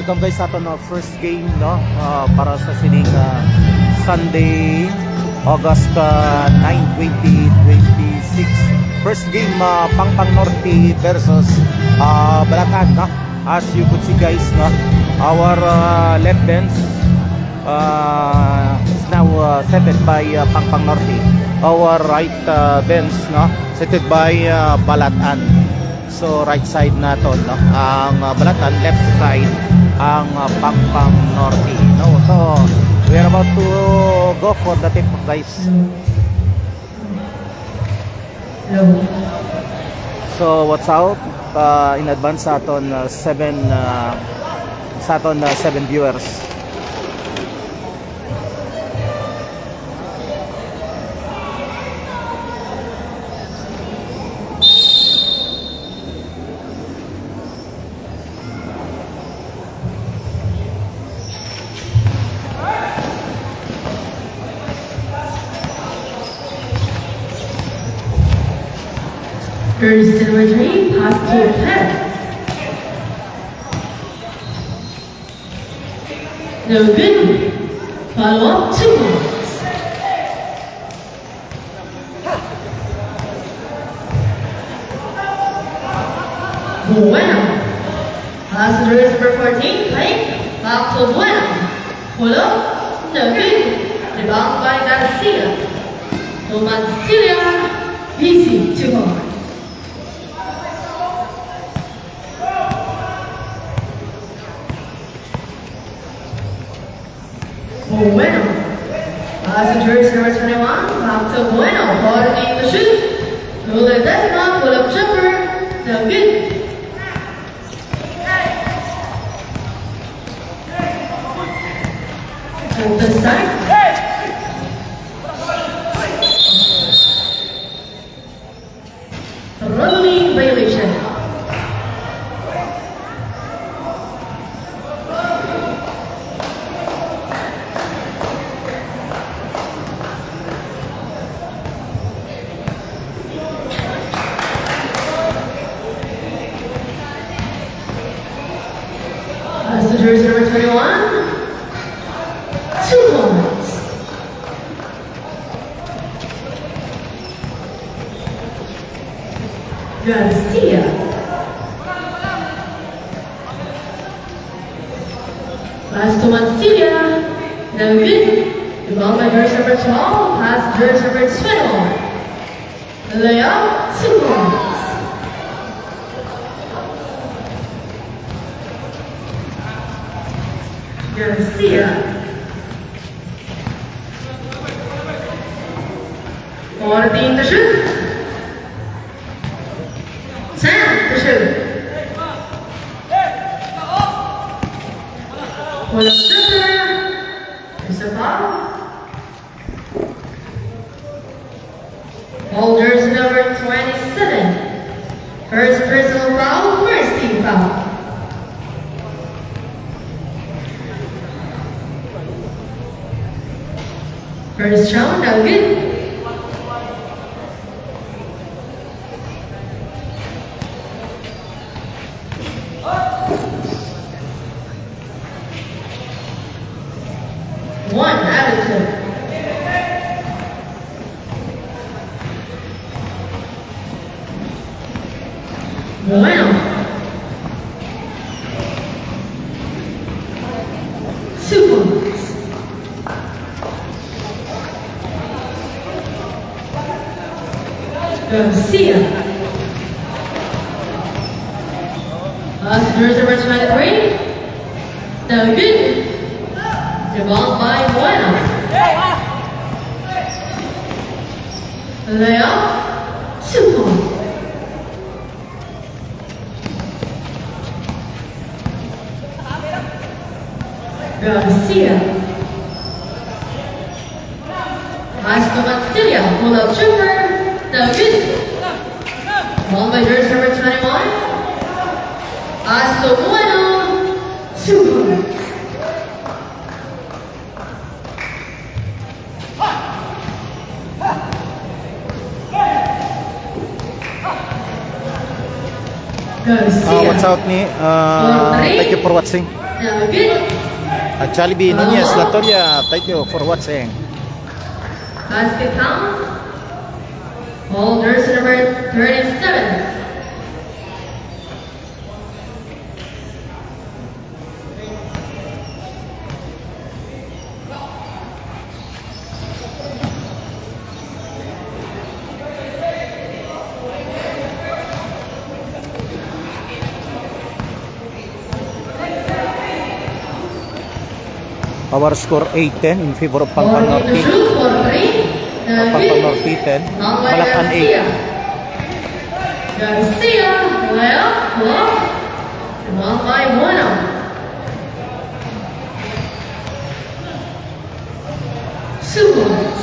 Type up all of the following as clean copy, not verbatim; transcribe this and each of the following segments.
welcome guys sa ato no first game no para sa sining Sunday August 9, 2026. First game Pangpang Norte versus Balatan no. As you could see guys no, our left bench is now setted by Pangpang Norte. Our right bench no setted by Balatan. So right side nato no ang Balatan, left side ang Pangpang Norte no. So we are about to go for the tip guys. So what's out in advance sa aton 7 viewers. First number 3, pass to Pets. No good. Follow up 2 points. Bueno. Passengers number 14, play. Back to Bueno. Pull up. No good. Rebound by Garcia. Romancilia. Easy 2 points. Bueno. Passengers number 21, back to Bueno. Holding the shoot. Pull it decimal, pull up jumper. No good. Open side. Rolling violation. Passengers number 21, 2 points. Garcia. Pass to Mancilia. No good. The ball by jersey number 12, pass jersey number 21. Layup, 2 points. Garcia. Holding the shoot. Sam the shoot. Pull up jumper. It's a foul. Holders number 27. First personal foul, first team foul. First round, no good. One out of 2. Bueno. 2 points. Garcia. Passengers number 23. No good. The ball by Bueno. Layup. 2 points. Garcia. Pass to Mancilia. Pull up jumper. No good. Ball by jersey number 21. Pass to Bueno. 2 points. Garcia. What's out ni? Thank you for watching. No good. At Jollibee Nunez Latonia, thank you for watching. Basket count. Ball jersey number 37. Our score 8-10 in favor of Ball Pangpang to Norte. shoot for 3. No Pangpang good. Norte 10, Not by Balatan 8. Garcia. Garcia, well, block. Not by Bueno. Suarez.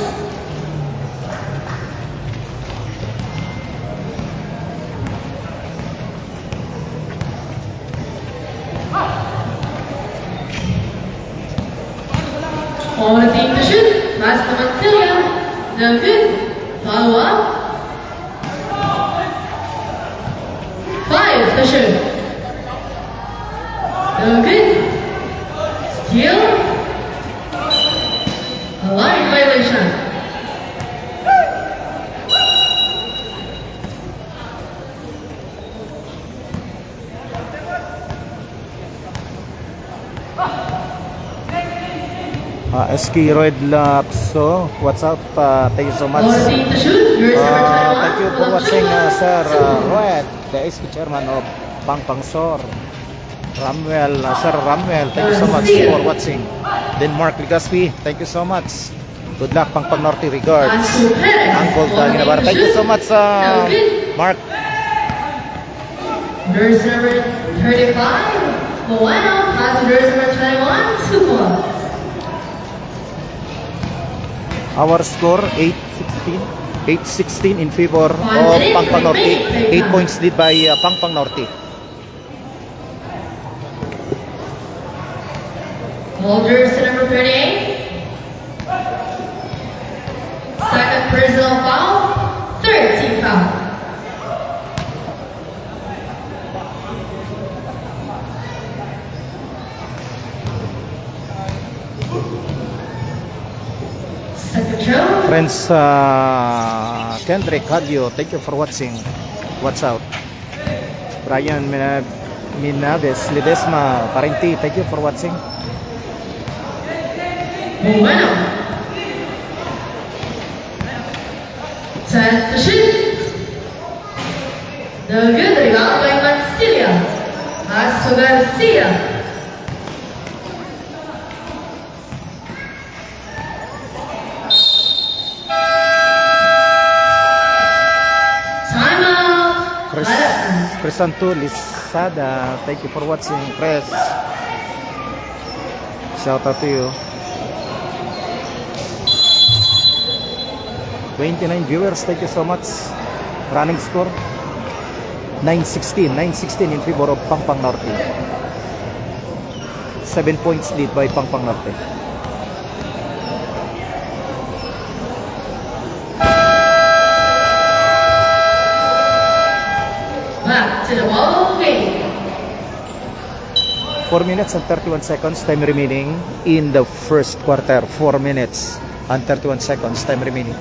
All the team to shoot. Last from Mancilia. No good. Follow up. 5 to shoot. No good. Steal. A line violation. SK Red Lapso, what's up? Thank you so much. All the team to shoot. Yours number 21. Thank you for watching, Sir Red, the SK chairman of Pangpang Sor. Ramwell, Sir Ramwell, thank you so much for watching. Denmark Legaspi, thank you so much. Good luck, Pangpang Norte, regards. Asu Perez. Uncle All the Dali team Navarra, to thank you shoot. so much, No good. Mark. Yours number 35. Bueno. Pass to yours number 21. Suarez. Our score 8-16. 8-16 in favor of Pangpang Norte. 8 points lead by Pangpang Norte. Holders to number 38. Second personal foul. Third team foul. Second throw. Friends, Kendrick Hadyo, thank you for watching. What's out? Brian Minades, Lidesma, Parenti, thank you for watching. Bueno. Set to shoot. No good. Rebound by Mancilia. Pass to Garcia. Timeout. Balatan. Crisanto Lisada, thank you for watching. Chris, shout out to you. 29 viewers, thank you so much. Running score 9-16 in favor of Pangpang Norte. 7 points lead by Pangpang Norte. Back to the ball game. 4 minutes and 31 seconds time remaining in the first quarter. 4 minutes and 31 seconds time remaining.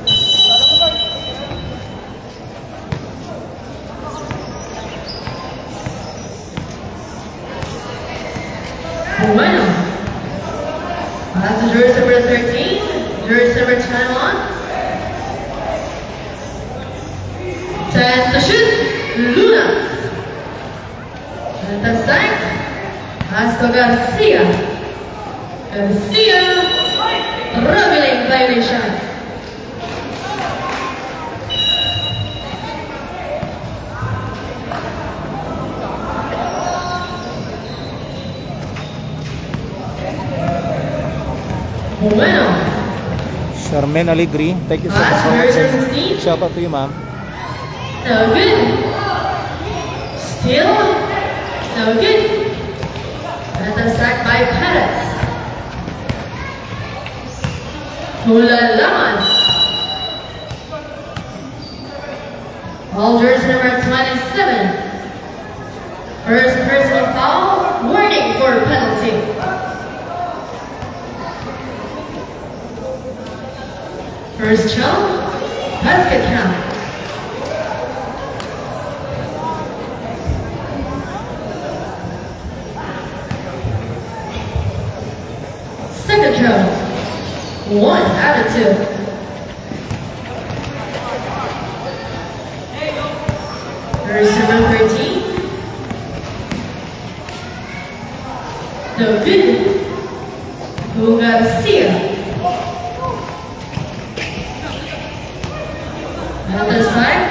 Bueno. Pass to jersey number 13. Jersey number 21. 10 to shoot. Luna. And the side. Pass to Garcia. Garcia. Rubbing violation. Bueno. Charmaine Alegri, thank you so much for watching. Shout out to you, ma'am. No good. Still. No good. And the sack by Perez. Hulalaman. Ball jersey number 27. First personal foul. Warning for penalty. First jump, basket count. Second jump, 1 out of 2. First number 13, David Garcia. Other side,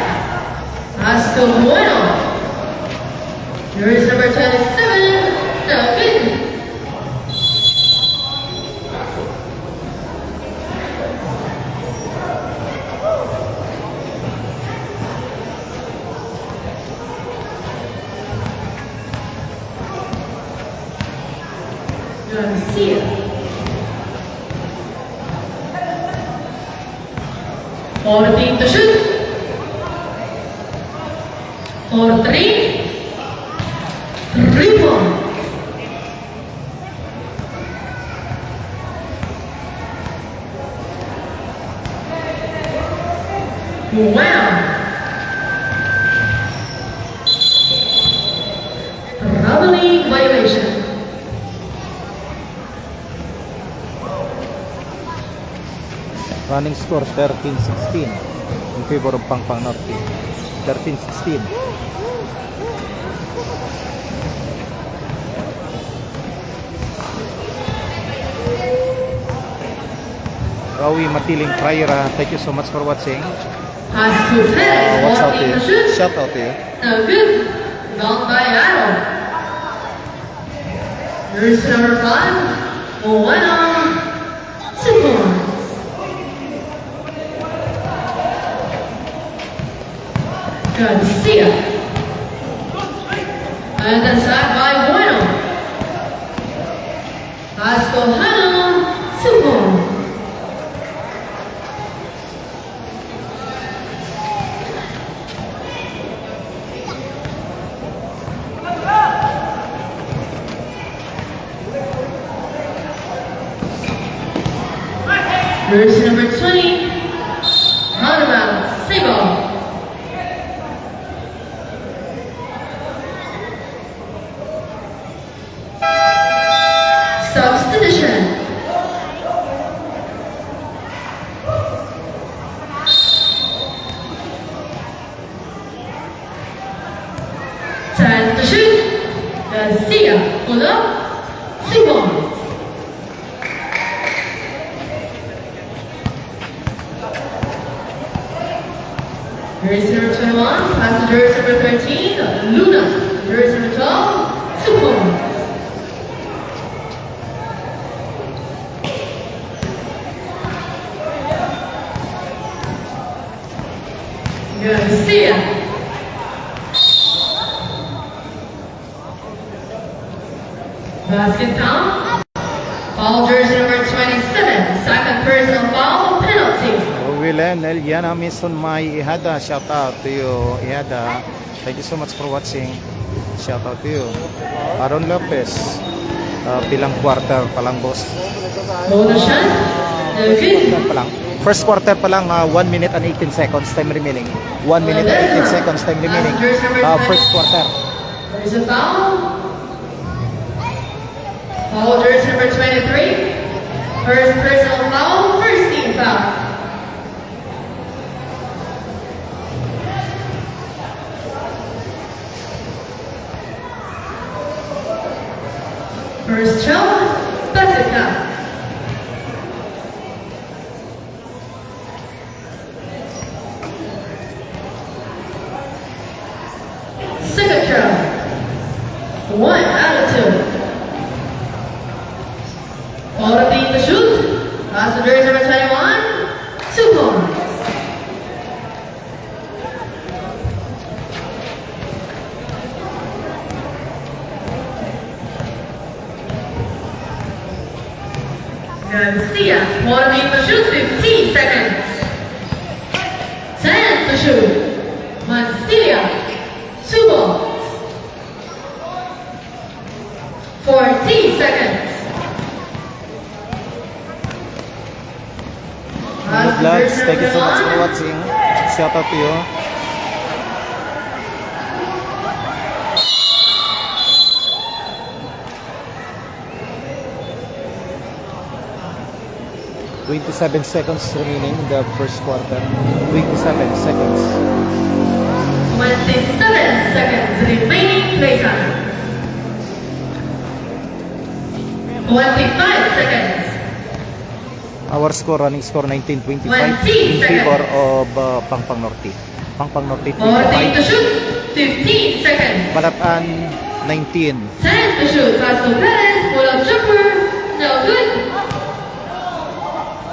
Oscar Bueno. Here's number 27, David. Garcia. For the shoot. For 3 points. Wow. Traveling violation. Running score 13-16 in favor of Pangpang Norte. 13-16. Rawi Matiling Praira, thank you so much for watching. What's out to you? Shout out to you. No good. Gone by Adam. Here's number 5. Bueno. 2 points. Garcia. And then side by Bueno. Ascojano, 2 points. Verse number 20, Roundabout, Sable. Substitution. Time to shoot. Garcia, pull up, 2 points. Jersey number 21, pass to jersey number 13, Luna. Jersey number 12, 2 points. Garcia. Basket count. Foul jersey number 27, second personal foul, penalty. Willen Eliana Mason May Ihada, shout out to you, Ihada. Thank you so much for watching. Shout out to you. Aaron Lopez, pilang quarter pa lang, boss. Bonus shot. Good. First quarter pa lang, 1 minute and 18 seconds time remaining. 1 minute and 18 seconds time remaining. First quarter. There's a foul. Foul jersey number 23. First personal foul, first team foul. First jump, basket count. Second jump, 1 out of 2. All of the shoot. Pass to jersey number 21, 2 points. Garcia, one beat to shoot, 15 seconds. 10 to shoot. Mancia, 2 balls. 14 seconds. Vlogs. Thank you so much for watching. Shout out to you. "27 seconds remaining in the first quarter." 27 seconds. 27 seconds remaining playtime. 25 seconds. Our score, running score 19-25 in 20 favor seconds. of Pangpang Norte. Pangpang Norte 14 to 25. shoot. 15 seconds. Balatan 19. 10 to shoot. Pass to Perez. Pull up jumper. No good.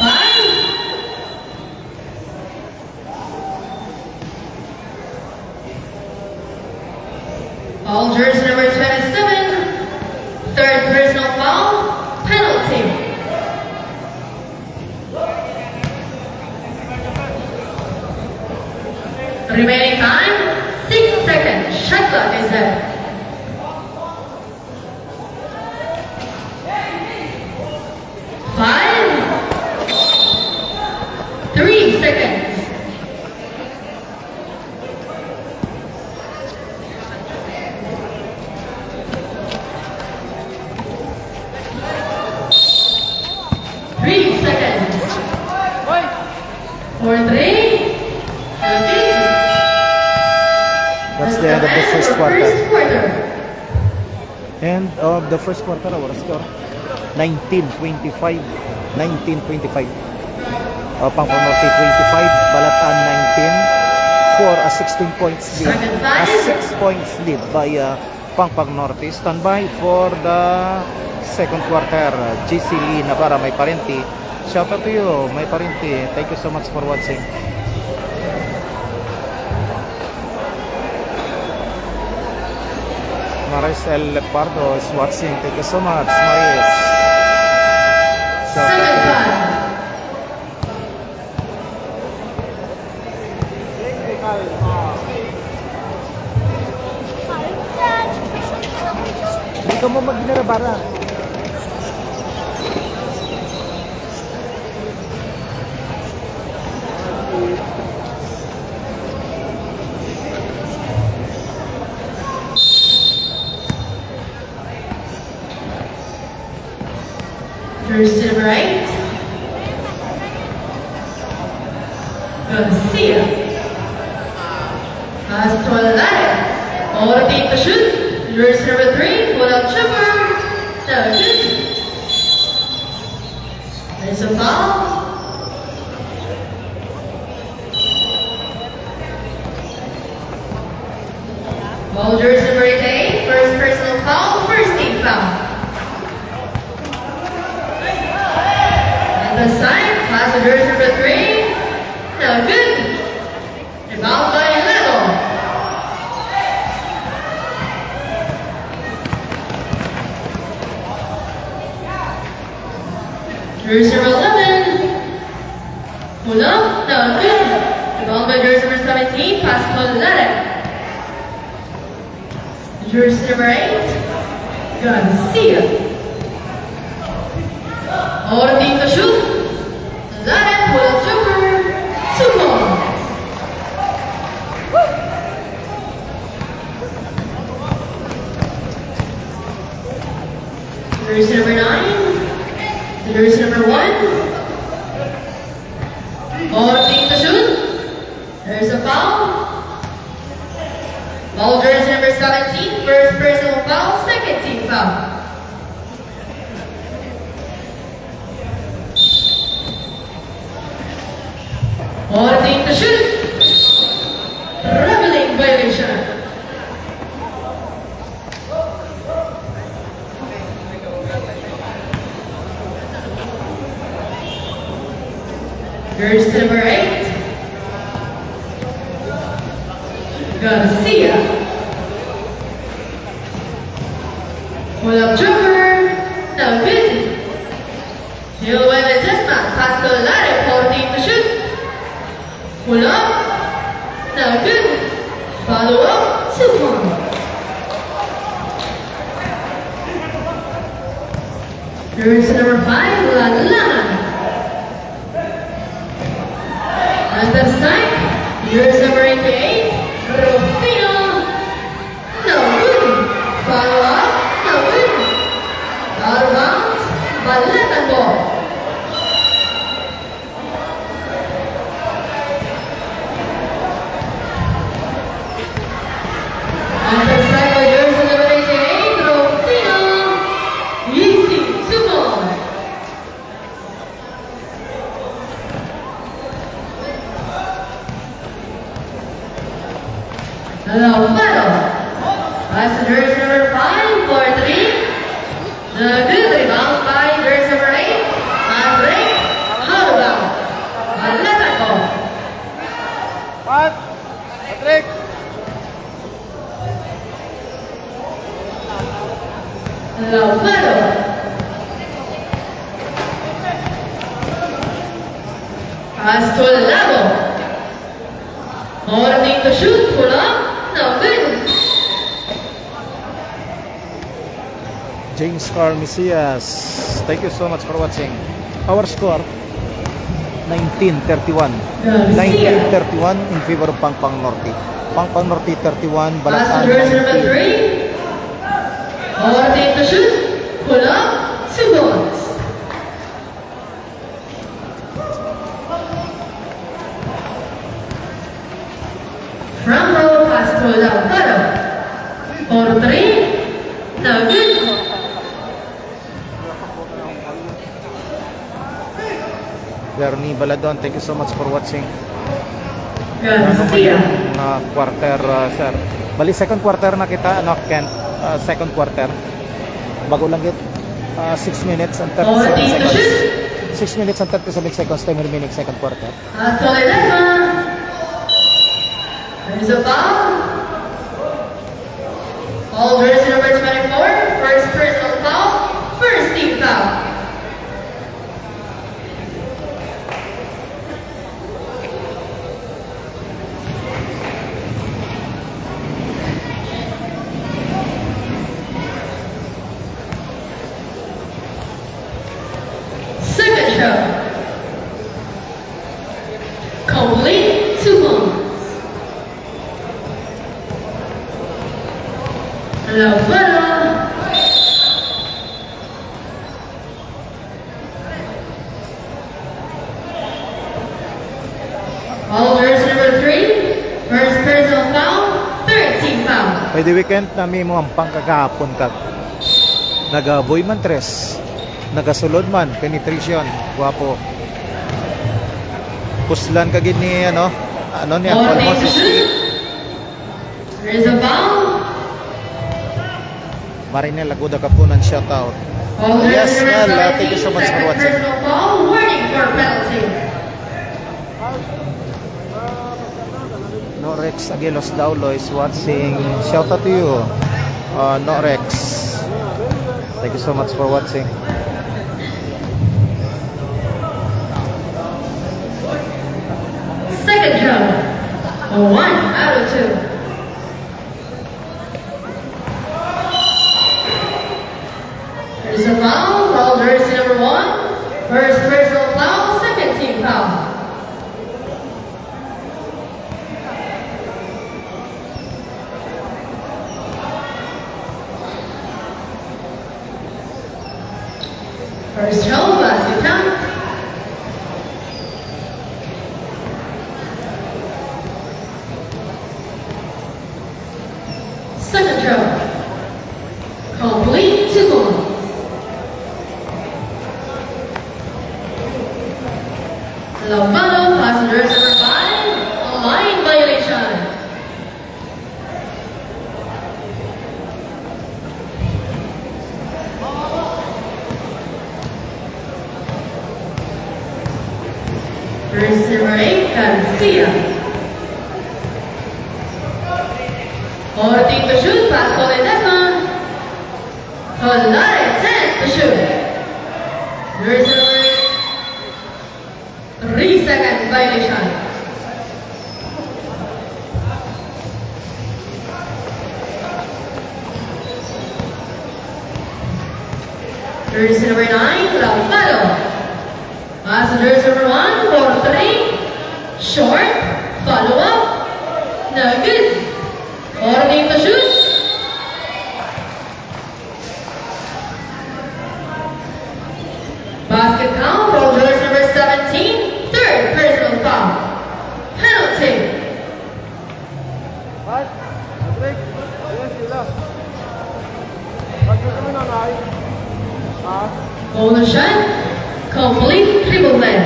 5. All jersey number 27. Third personal foul. Penalty. Remaining time, 6 seconds. Shot clock is set. 5, 3 seconds. 3 seconds. 4, 3. Okay. That's the end of the first quarter. First quarter. End of the first quarter, our score 19-25. 19-25. Pangpang Norte 25, Balatan 19 for a 16 points lead. A 6 points lead by Pangpang Norte. Stand by for the second quarter. JC Lee Navarra, May Parenti. Shout out to you, May Parenti. Thank you so much for watching. Maris El Pardo is watching. Thank you so much, Maris. Shout out to you. 7-5. Hindi ka mo magnarabara. Jersey number 8. Garcia. Pass to Alare. Orting to shoot. Jersey number 3. Pull out jumper. No good. There's a foul. Ball jersey number 8. First personal foul. First team foul. The sign, pass to jersey number 3. No good. Rebound by Lego. Jersey number 11. Pull up, no good. Rebound by jersey number 17. Pass to Lele. Jersey number 8. Garcia. Orting to shoot. Laren pull up jumper. 2 points. Jersey number 9. Jersey number 1. Orting to shoot. There's a foul. Ball jersey number 17. First personal foul. Second team foul. Orting to shoot. Traveling violation. Jersey number 8. Garcia. Pull up jumper. No good. New wave adjustment. Pass to Lare. Orting to shoot. Pull up. No good. Follow up. 2 points. Jersey number 5. Lalaman. Here's number 88, Rufino. No good. Follow up. No good. Out of bounds. Balatan ball. And the strike by jersey number 88, Rufino. Easy. 2 balls. Alvaro. Passengers number 5 for 3. The good rebound by jersey number 8. Andre Halbao. Balatan ball. Patrick! Alvaro. Pass to Lago. Morning to shoot. Pull up. No good. James Carl Mesias, thank you so much for watching. Our score 19-31. 19-31 in favor of Pangpang Norte. Pangpang Norte 31, Balatan Passengers number 19. 3. Morning to shoot. Pull up. 2 balls. Front row pass to Alvaro. For 3. No good. Bernie Baladon, thank you so much for watching. Ano man Garcia. yung quarter, sir? Bali, second quarter na kita, Kent. Second quarter. Bago lang yun. 6 minutes and 37 Morning to seconds. shoot. 6 minutes and 37 seconds, time remaining second quarter. Pass to Ledesma. There's a foul. All jersey number 24. First personal foul. First team foul. Second show. Complete 2 points. Alvaro. All jersey number 3. First personal foul. Third team foul. By the weekend, nami mo ang pangkagahapon kag nagaboy man tres, nagasulod man, penetration, guwapo. Puslan ka gid ni ano niya, Morning almost to shoot. There's a foul. Marinel Laguda Kapunan, shout out. All Yes, jersey well, number thank you so 17, much for second watching. personal foul. Warning for penalty. Norex Aguilos Daulo is watching. Shout out to you, Norex. Thank you so much for watching. Second show. 1 out of 2. There's a foul. All jersey number 1. First personal foul. Second team foul. First show, basket count. Second show. Complete 2 points. Lavado, passengers number 5, a line violation. First number 8, Garcia. Orting to shoot, pass to Ledesma. Colare, 10 to shoot. First number 8, 3 seconds violation. Jersey number 9, Lavado. Passengers number 1 for 3. Short. Follow up. Bonus shot. Complete triple play.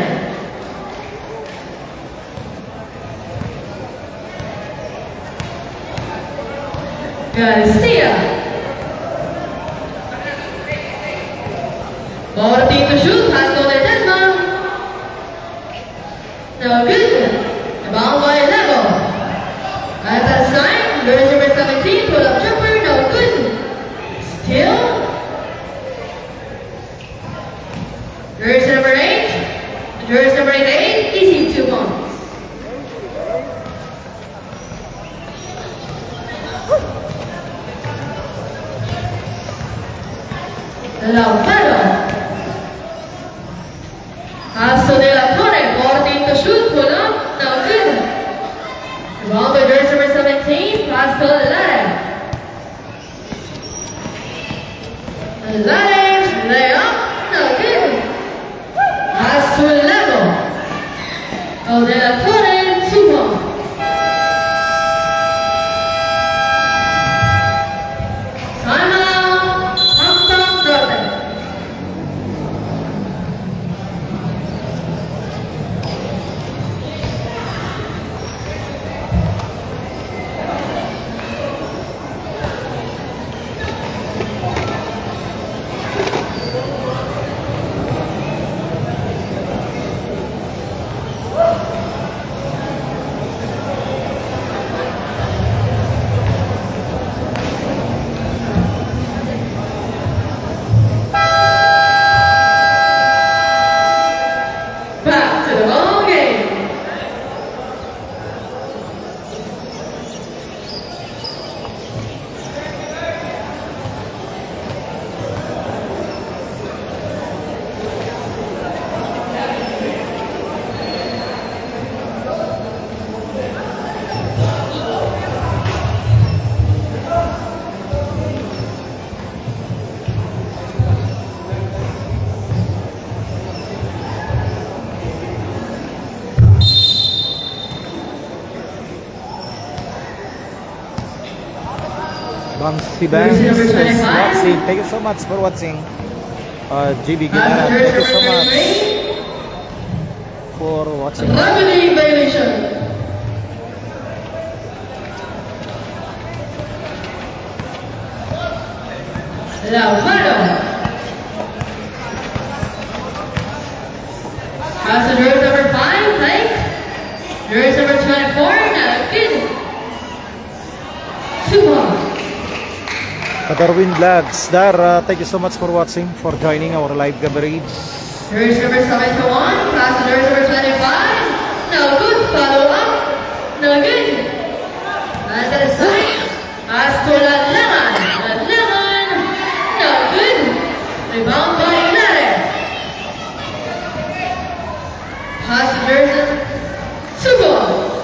Garcia. Ball team to shoot. Pass to the Desmond. No good. The ball by level. At that sign, jersey number 17, pull up jumper, no good. Still. Jersey number 8. Jersey number 8, easy 2 points. Lautaro. Paso de la Torre, ball team to shoot, pull up, no good. The ball by jersey number 17, pass to Lare. Lare, lay up, no good. Pass to level. Oh, de la Torre, 2 points. Timeout, Hong Norte. Back to the ball game. Bangsi Banks Jersey number is 25. watching. Thank you so much for watching. GB Gilera, Pass to thank you jersey so number much 23, for watching. Revenue violation. Lautaro. Pass to jersey number 5, Blake. Jersey number 24, Nalagin. 2 points. Darwin Vlogs, thank you so much for watching, for joining our live coverage. Jersey number 71, pass to jersey number 25. No good, follow up. No good. And the side, pass to Lemon. Lemon, no good. Rebound by Lare. Pass to jersey, 2 goals.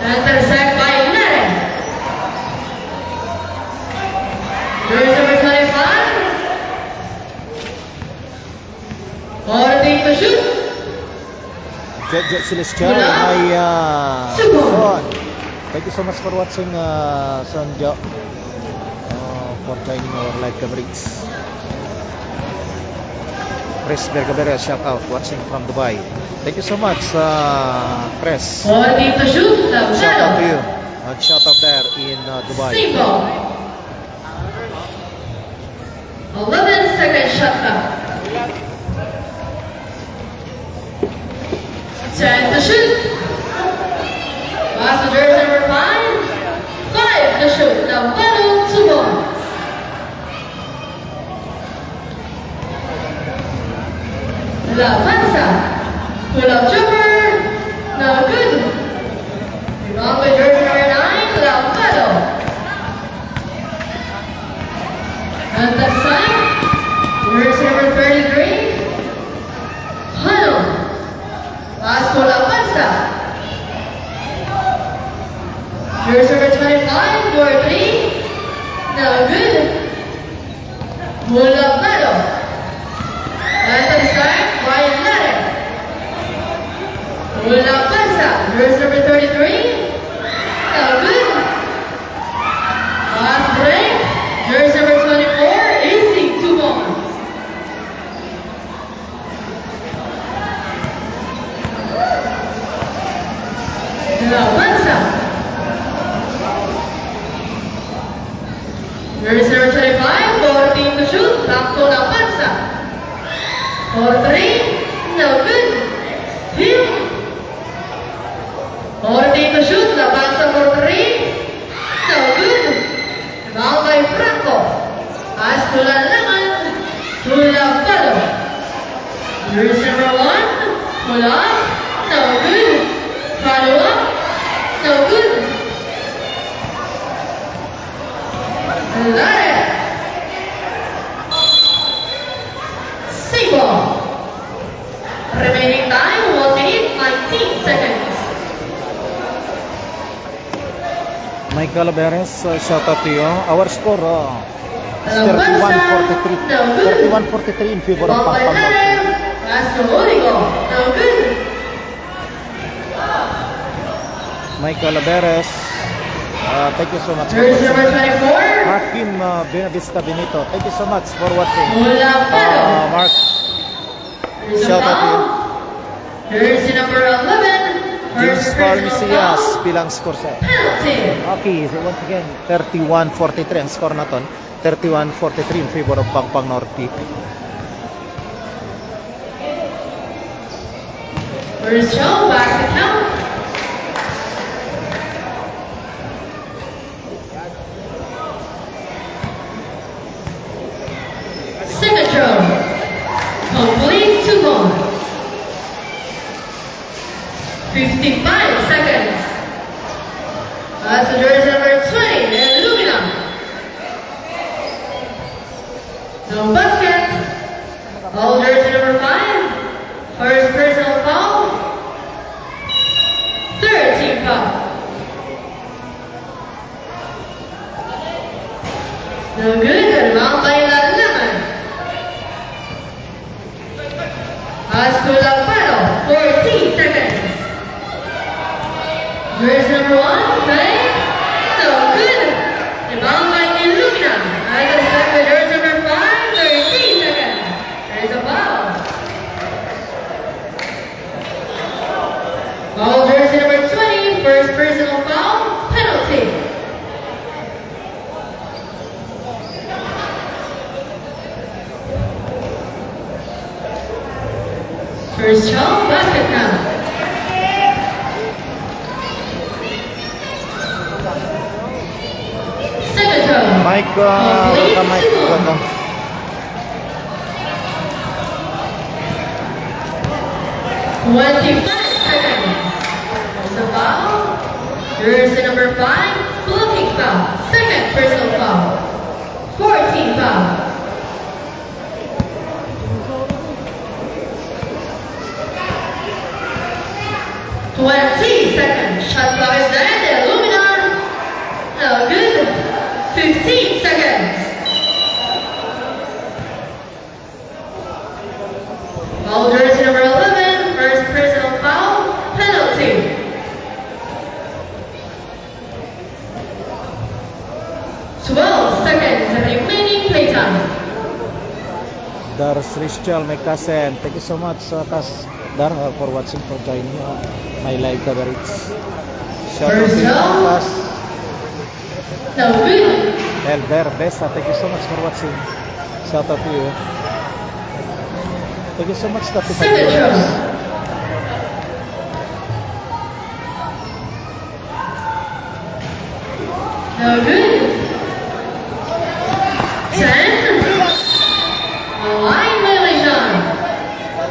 And the sack by Lare. Jersey number 25. Ball team to shoot. Jet Celestial, Wala. my Subo. son. Thank you so much for watching, Son Jo, for joining our live coverage. Chris Bergabera, shout out, watching from Dubai. Thank you so much, Chris. Ball team to shoot. Shout out to you. Lautaro. And shout out there in Dubai. Single. 11-second shot clock. 10 to shoot. Pass to jersey number 5. 5 to shoot. Lautaro, 2 points. La Panza. Pull up jumper. No good. Rebound by jersey number 9. Lautaro. And that side. Jersey number 33. Hano. Pass to La Panza. Jersey number 25, Gordy. No good. Mulapado. And to the side, Brian Lare. Mula. Jersey number 33. No good. Jersey number 25, 14 to shoot, back to Lapanza. For 3, no good. Steal. 14 to shoot, Lapanza for 3, no good. Foul by Franco. Pass to Lalaman, to Lavado. Jersey number 1, pull up, no good. Follow up, no good. Lare. Single. Remaining time 1 minute 19 seconds. Michael Beres, shout out to you. Our score is Lapanza, 31-43. no good. 31-43 in favor of Ball by Pampang Norte. Lare. Pass to Oligo, no good. Michael Beres, thank you so much for Jersey number watching. 24, Markim Benavista Benito, thank you so much for watching. Lavado. Mark, There's a shout out to you. foul. Jersey number 11, James first Paul personal Misias foul. bilang score set. Penalty. Okay, so once again, 31-43 ang score naton. 31-43 in favor of Pampang Norte. First show, basket count. Second show, complete 2 points. 55 seconds. That's the jersey number 20, Illumina. No basket. All jersey number 5. First personal foul. 13 foul. No good. Rebound by Lalaman. Pass to Lapano. 14 seconds. Jersey number 1, play. No good. Rebound by Illumina. I got a set with jersey number 5, 13 seconds. There's a foul. Foul jersey number 20, first personal foul, penalty. First shot, basket count. Second shot. Mike, Complete welcome Mike. 2 points. Welcome. 25 seconds. There's a foul. Jersey number 5, blocking foul. Second personal foul. 14 foul. Seconds. Shot clock is there. Illumina. No good. 15 seconds. Foul jersey number 11, first personal foul, penalty. Seconds remaining playtime. Dars Rishal, my cousin, thank you so much Dar for watching, for joining my live coverage. Shout out to First you, down. Kas. No good. Elber Besa, thank you so much for watching. Shout out to you. Thank you so much, 35 Second viewers. row. No good. 10. Line violation.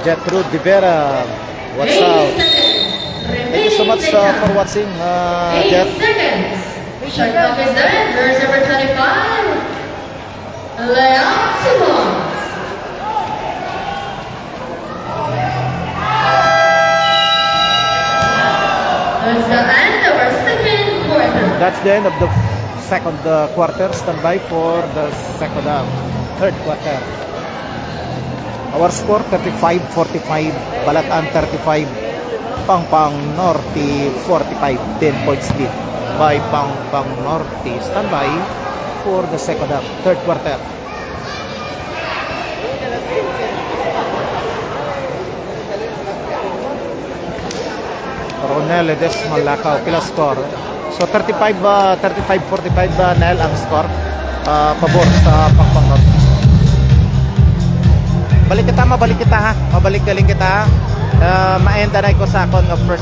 Gertrude Rivera, what's 8 up? seconds. Thank you so much for watching, 8 Jet. seconds. Shot clock is there. There's number 25. Leon Simons. That's the end of our second quarter. That's the end of the second quarter. Stand by for the second third quarter. Our score 35-45, Balatan 35, Pampang Norte 45, 10 points lead by Pampang Norte. Stand by for the second third quarter. Ronel Ledesma Lacao, pila score. So 35-45 Nel ang score. pabor sa Pangpang Norte. Mabalik kita ha. Mabalik galing kita. Maenda na ko sa akong first